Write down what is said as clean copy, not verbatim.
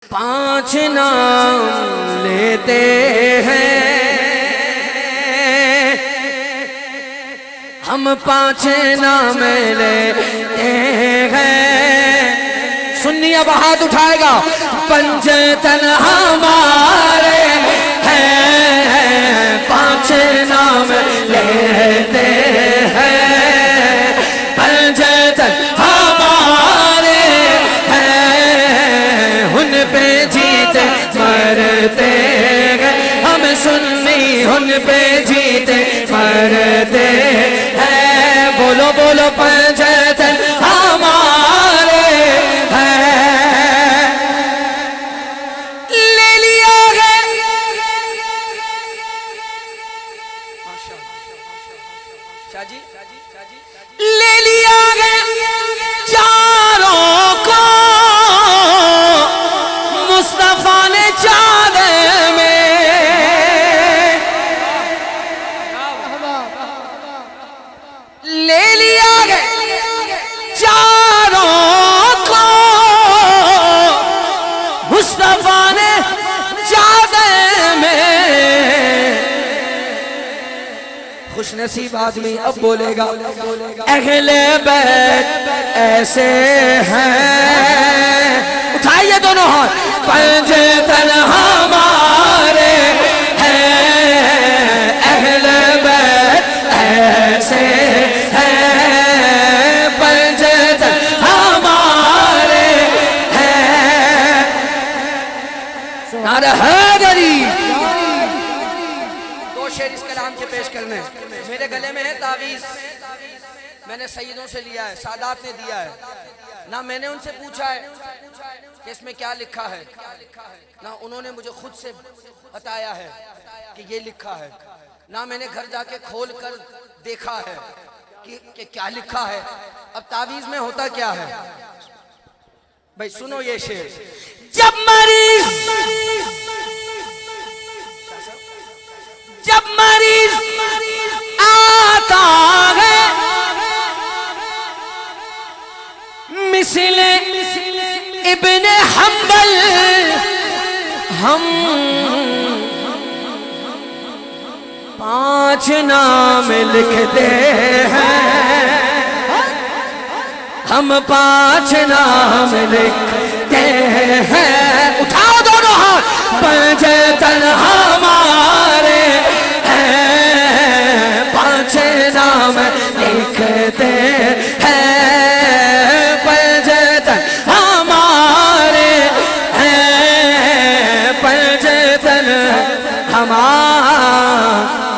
پانچ نام لیتے ہیں ہم، پانچ نام لیتے ہیں. سنی اب ہاتھ اٹھائے گا. پنج تن ہمارے ہیں، پانچ نام لیتے ہیں. پنج تن ہمارے ہیں، ان پہ جیتے مرتے ہیں. ہم سنی ان پہ جیتے مرتے ہیں. بولو بولو پنج تن ہمارے ہیں. لے لیا ہے شاہ جی، لے لیا ہے چاروں کو مصطفیٰ نے چادر میں. لے لیا ہے چاروں کو مصطفیٰ نے چادر میں. خوش نصیب آدمی اب بولے گا. اہل بیت ایسے ہیں، اٹھائیے دونوں ہاتھ. پنج تن ہمارے ہیں، اہل بیت ایسے ہیں. پنج تن ہمارے ہیں. نعرہ حیدری. دو شعر اس کلام کے پیش کرنے. میرے گلے میں ہے تعویذ، میں نے سیدوں سے لیا ہے، سادات نے دیا ہے. نہ میں نے ان سے پوچھا ہے کہ اس میں کیا لکھا ہے، نہ انہوں نے مجھے خود سے بتایا ہے کہ یہ لکھا ہے. نہ میں نے گھر جا کے کھول کر دیکھا ہے کہ کیا لکھا ہے. اب تعویذ میں ہوتا کیا ہے بھائی، سنو یہ شعر. جب مریض آتا ہے مثل ابن حنبل، ہم پانچ نام لکھتے ہیں. ہم پانچ نام لکھتے ہیں. اٹھاؤ دونوں ہاتھ. پنج تن ہمارے ہیں، پانچ نام لکھتے ہیں. پنج تن ہمارے ہیں، پنج تن ہمارے